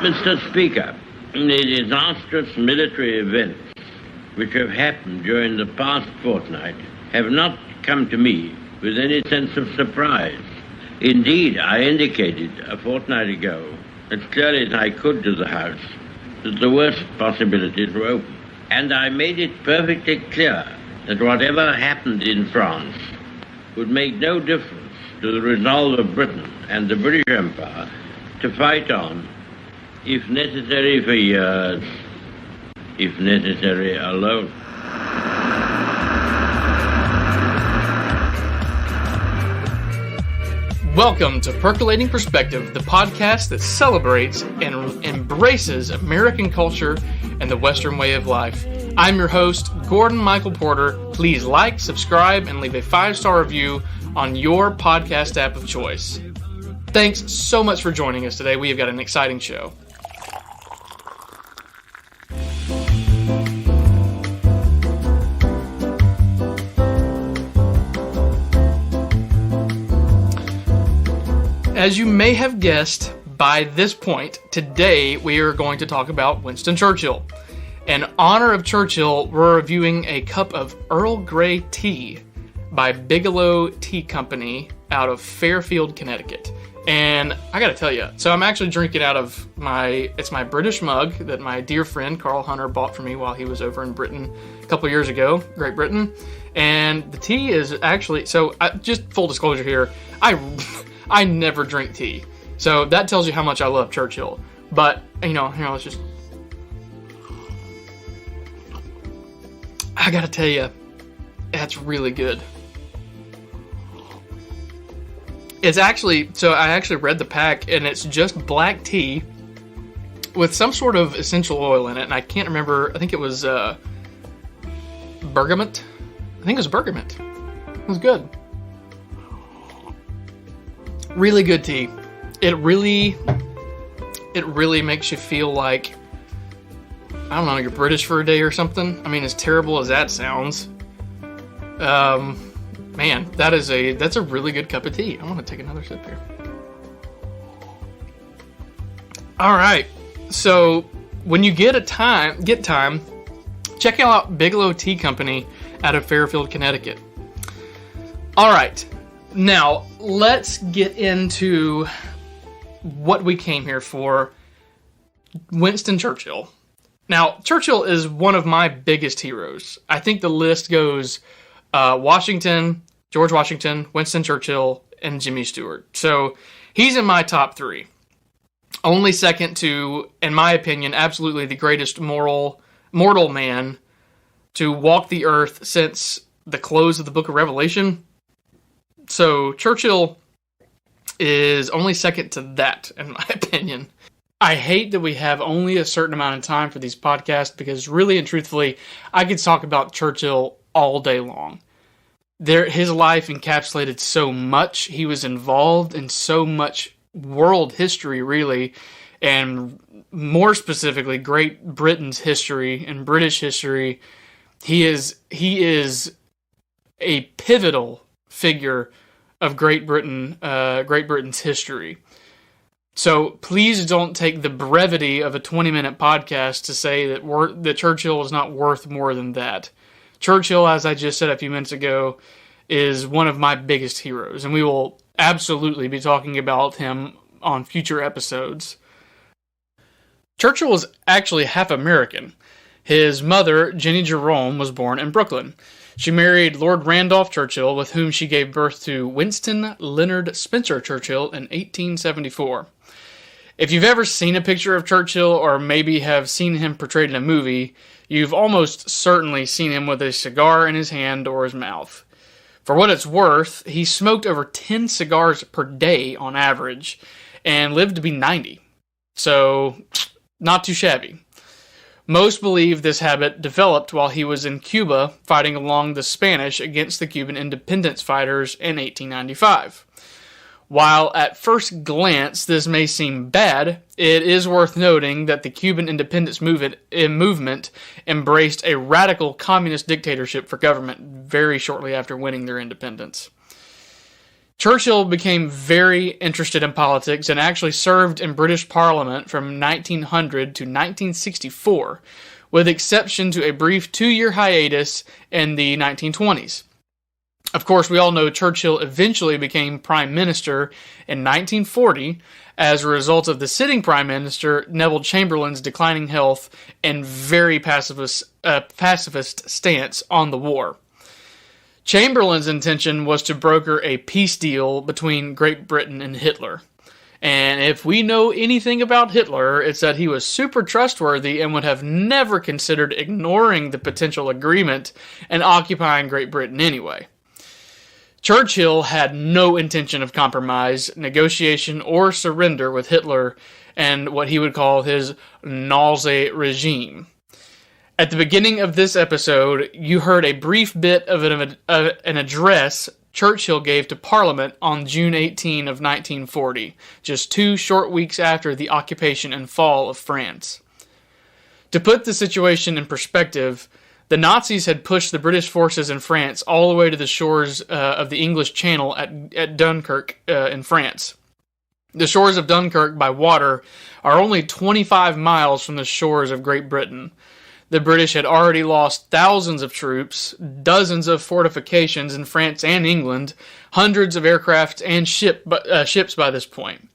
Mr. Speaker, the disastrous military events which have happened during the past fortnight have not come to me with any sense of surprise. Indeed, I indicated a fortnight ago, as clearly as I could to the House, that the worst possibilities were open. And I made it perfectly clear that whatever happened in France would make no difference to the resolve of Britain and the British Empire to fight on, if necessary for years, if necessary alone. Welcome to Percolating Perspective, the podcast that celebrates and embraces American culture and the Western way of life. I'm your host, Gordon Michael Porter. Please like, subscribe, and leave a 5-star review on your podcast app of choice. Thanks so much for joining us today. We have got an exciting show. As you may have guessed by this point, today we are going to talk about Winston Churchill. In honor of Churchill, we're reviewing a cup of Earl Grey tea by Bigelow Tea Company out of Fairfield, Connecticut. And I gotta tell you, so I'm actually drinking out of it's my British mug that my dear friend Carl Hunter bought for me while he was over in Britain a couple years ago, Great Britain. And the tea is actually, just full disclosure here, I never drink tea. So that tells you how much I love Churchill. But, let's just... I gotta tell you, that's really good. It's actually, I actually read the pack, and it's just black tea with some sort of essential oil in it, and I can't remember, I think it was bergamot. I think it was bergamot. It was good. Really good tea. It really makes you feel like, I don't know, you're British for a day or something. I mean, as terrible as that sounds, man, that's a really good cup of tea. I want to take another sip here. All right, so when you get time, check out Bigelow Tea Company out of Fairfield, Connecticut. All right, now let's get into what we came here for. Winston Churchill. Now, Churchill is one of my biggest heroes. I think the list goes Washington, George Washington, Winston Churchill, and Jimmy Stewart. So he's in my top 3. Only second to, in my opinion, absolutely the greatest mortal man to walk the earth since the close of the Book of Revelation. So Churchill is only second to that, in my opinion. I hate that we have only a certain amount of time for these podcasts because really and truthfully, I could talk about Churchill all day long. His life encapsulated so much. He was involved in so much world history, really, and more specifically, Great Britain's history and British history. He is a pivotal figure of Great Britain's history. So please don't take the brevity of a 20-minute podcast to say that Churchill is not worth more than that. Churchill, as I just said a few minutes ago, is one of my biggest heroes, and we will absolutely be talking about him on future episodes. Churchill was actually half American. His mother, Jenny Jerome, was born in Brooklyn. She married Lord Randolph Churchill, with whom she gave birth to Winston Leonard Spencer Churchill in 1874. If you've ever seen a picture of Churchill, or maybe have seen him portrayed in a movie, you've almost certainly seen him with a cigar in his hand or his mouth. For what it's worth, he smoked over 10 cigars per day on average, and lived to be 90. So, not too shabby. Most believe this habit developed while he was in Cuba fighting along the Spanish against the Cuban independence fighters in 1895. While at first glance this may seem bad, it is worth noting that the Cuban independence movement embraced a radical communist dictatorship for government very shortly after winning their independence. Churchill became very interested in politics and actually served in British Parliament from 1900 to 1964, with exception to a brief 2-year hiatus in the 1920s. Of course, we all know Churchill eventually became Prime Minister in 1940 as a result of the sitting Prime Minister, Neville Chamberlain's declining health and very pacifist stance on the war. Chamberlain's intention was to broker a peace deal between Great Britain and Hitler. And if we know anything about Hitler, it's that he was super trustworthy and would have never considered ignoring the potential agreement and occupying Great Britain anyway. Churchill had no intention of compromise, negotiation, or surrender with Hitler and what he would call his Nazi regime. At the beginning of this episode, you heard a brief bit of an address Churchill gave to Parliament on June 18 of 1940, just 2 short weeks after the occupation and fall of France. To put the situation in perspective, the Nazis had pushed the British forces in France all the way to the shores of the English Channel at Dunkirk in France. The shores of Dunkirk by water are only 25 miles from the shores of Great Britain. The British had already lost thousands of troops, dozens of fortifications in France and England, hundreds of aircraft and ships by this point.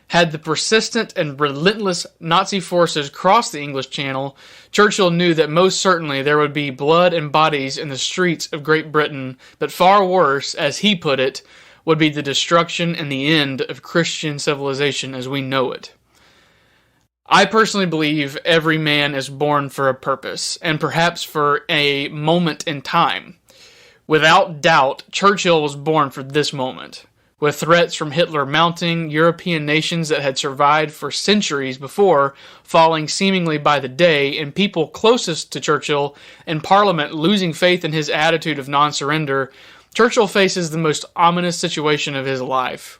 Had the persistent and relentless Nazi forces crossed the English Channel, Churchill knew that most certainly there would be blood and bodies in the streets of Great Britain, but far worse, as he put it, would be the destruction and the end of Christian civilization as we know it. I personally believe every man is born for a purpose, and perhaps for a moment in time. Without doubt, Churchill was born for this moment. With threats from Hitler mounting, European nations that had survived for centuries before falling seemingly by the day, and people closest to Churchill in Parliament losing faith in his attitude of non-surrender, Churchill faces the most ominous situation of his life.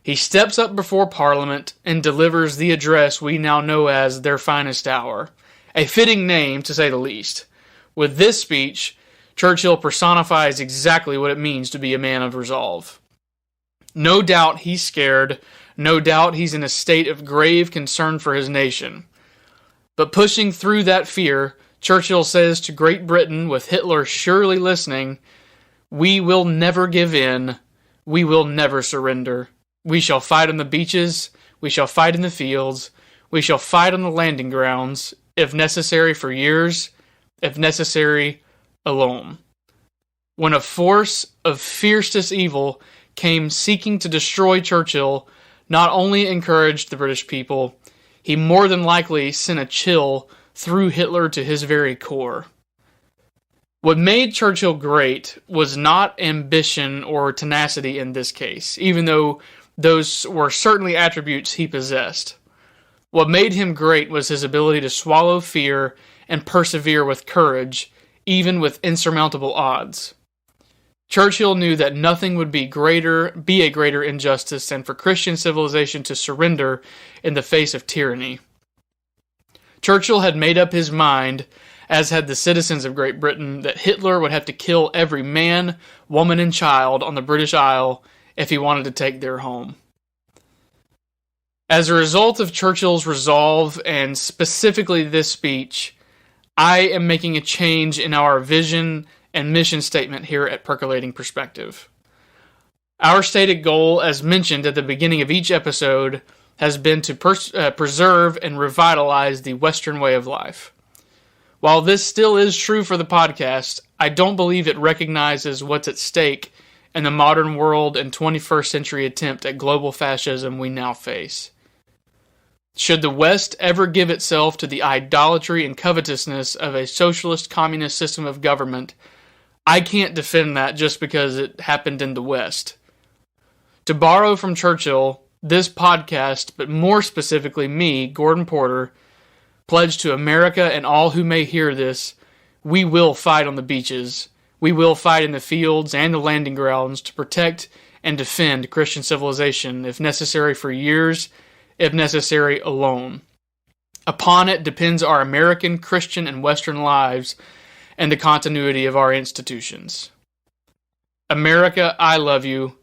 He steps up before Parliament and delivers the address we now know as their finest hour. A fitting name, to say the least. With this speech, Churchill personifies exactly what it means to be a man of resolve. No doubt he's scared. No doubt he's in a state of grave concern for his nation. But pushing through that fear, Churchill says to Great Britain, with Hitler surely listening, "We will never give in. We will never surrender. We shall fight on the beaches, we shall fight in the fields, we shall fight on the landing grounds, if necessary for years, if necessary, alone." When a force of fiercest evil came seeking to destroy Churchill, not only encouraged the British people, he more than likely sent a chill through Hitler to his very core. What made Churchill great was not ambition or tenacity in this case, even though those were certainly attributes he possessed. What made him great was his ability to swallow fear and persevere with courage, even with insurmountable odds. Churchill knew that nothing would be a greater injustice than for Christian civilization to surrender in the face of tyranny. Churchill had made up his mind, as had the citizens of Great Britain, that Hitler would have to kill every man, woman, and child on the British Isle if he wanted to take their home. As a result of Churchill's resolve, and specifically this speech, I am making a change in our vision and mission statement here at Percolating Perspective. Our stated goal, as mentioned at the beginning of each episode, has been to preserve and revitalize the Western way of life. While this still is true for the podcast, I don't believe it recognizes what's at stake in the modern world and 21st century attempt at global fascism we now face. Should the West ever give itself to the idolatry and covetousness of a socialist communist system of government, I can't defend that just because it happened in the West. To borrow from Churchill, this podcast, but more specifically me, Gordon Porter, pledge to America and all who may hear this, we will fight on the beaches. We will fight in the fields and the landing grounds to protect and defend Christian civilization, if necessary for years, if necessary alone. Upon it depends our American, Christian, and Western lives and the continuity of our institutions. America, I love you.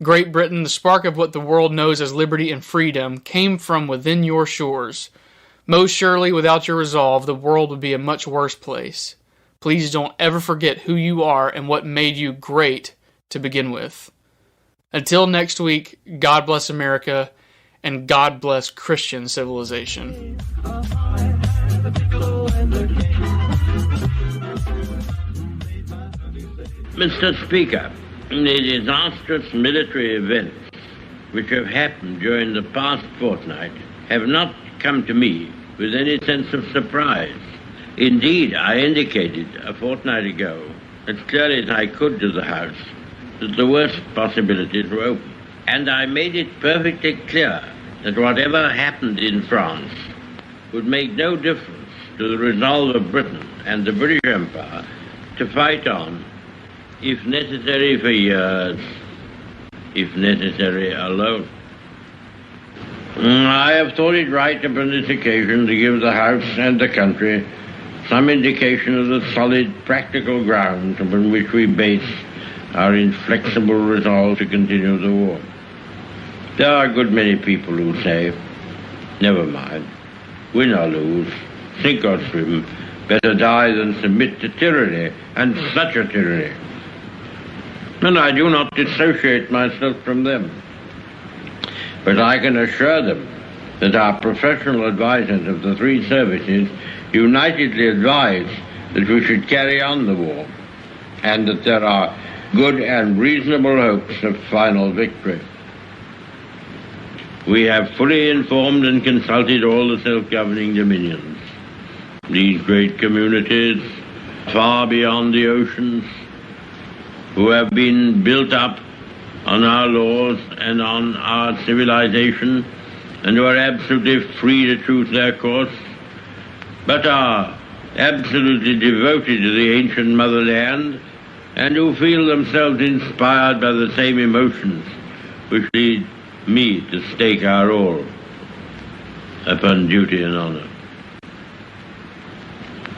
Great Britain, the spark of what the world knows as liberty and freedom, came from within your shores. Most surely, without your resolve, the world would be a much worse place. Please don't ever forget who you are and what made you great to begin with. Until next week, God bless America, and God bless Christian civilization. Mr. Speaker, the disastrous military events which have happened during the past fortnight have not come to me with any sense of surprise. Indeed, I indicated a fortnight ago, as clearly as I could to the House, that the worst possibilities were open. And I made it perfectly clear that whatever happened in France would make no difference to the resolve of Britain and the British Empire to fight on, if necessary for years, if necessary alone. I have thought it right upon this occasion to give the House and the country some indication of the solid practical grounds upon which we base our inflexible resolve to continue the war. There are a good many people who say, never mind, win or lose, sink or swim, better die than submit to tyranny, and such a tyranny. And I do not dissociate myself from them. But I can assure them that our professional advisors of the three services unitedly advise that we should carry on the war, and that there are good and reasonable hopes of final victory. We have fully informed and consulted all the self-governing dominions. These great communities, far beyond the oceans, who have been built up on our laws and on our civilization, and who are absolutely free to choose their course, but are absolutely devoted to the ancient motherland, and who feel themselves inspired by the same emotions which lead me to stake our all upon duty and honor.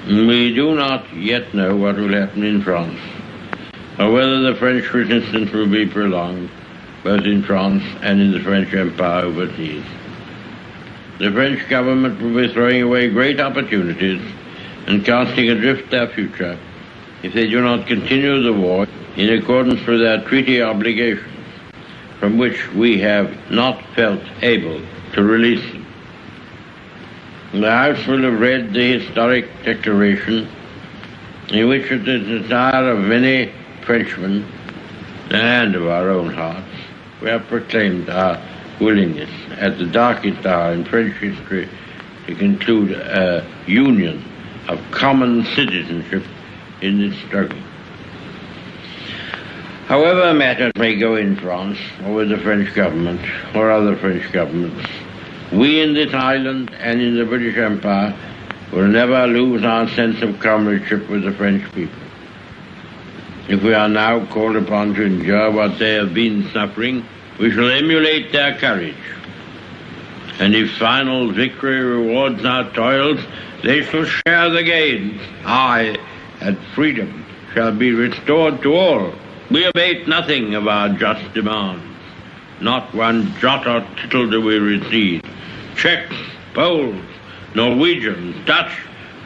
We do not yet know what will happen in France, or whether the French resistance will be prolonged, both in France and in the French Empire overseas. The French government will be throwing away great opportunities and casting adrift their future if they do not continue the war in accordance with their treaty obligations, from which we have not felt able to release them. The House will have read the historic declaration in which it is the desire of many Frenchmen and of our own hearts we have proclaimed our willingness at the darkest hour in French history to conclude a union of common citizenship in this struggle. However matters may go in France, or with the French government, or other French governments, we in this island and in the British Empire will never lose our sense of comradeship with the French people. If we are now called upon to endure what they have been suffering, we shall emulate their courage. And if final victory rewards our toils, they shall share the gains. Aye, and freedom shall be restored to all. We abate nothing of our just demands. Not one jot or tittle do we recede. Czechs, Poles, Norwegians, Dutch,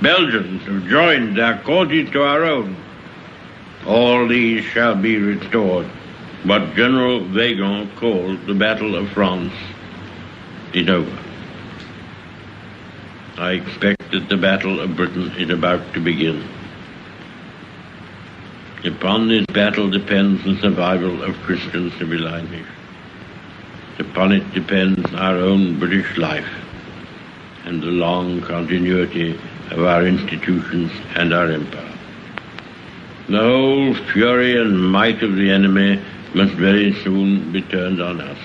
Belgians have joined their causes to our own. All these shall be restored. What General Weygand called the Battle of France is over. I expect that the Battle of Britain is about to begin. Upon this battle depends the survival of Christian civilization. Upon it depends our own British life and the long continuity of our institutions and our empire. The whole fury and might of the enemy must very soon be turned on us.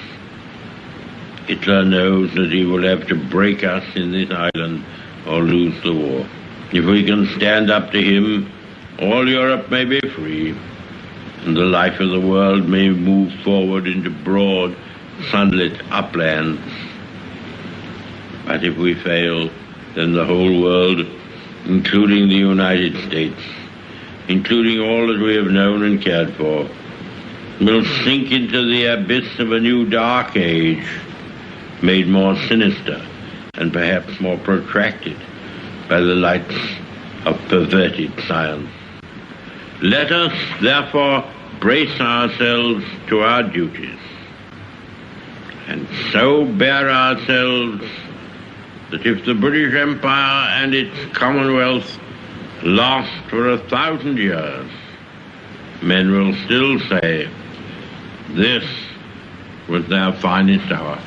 Hitler knows that he will have to break us in this island or lose the war. If we can stand up to him, all Europe may be free, and the life of the world may move forward into broad, sunlit uplands. But if we fail, then the whole world, including the United States, including all that we have known and cared for, will sink into the abyss of a new dark age, made more sinister and perhaps more protracted by the lights of perverted science. Let us, therefore, brace ourselves to our duties, and so bear ourselves that if the British Empire and its Commonwealth last for 1,000 years, men will still say, this was their finest hour.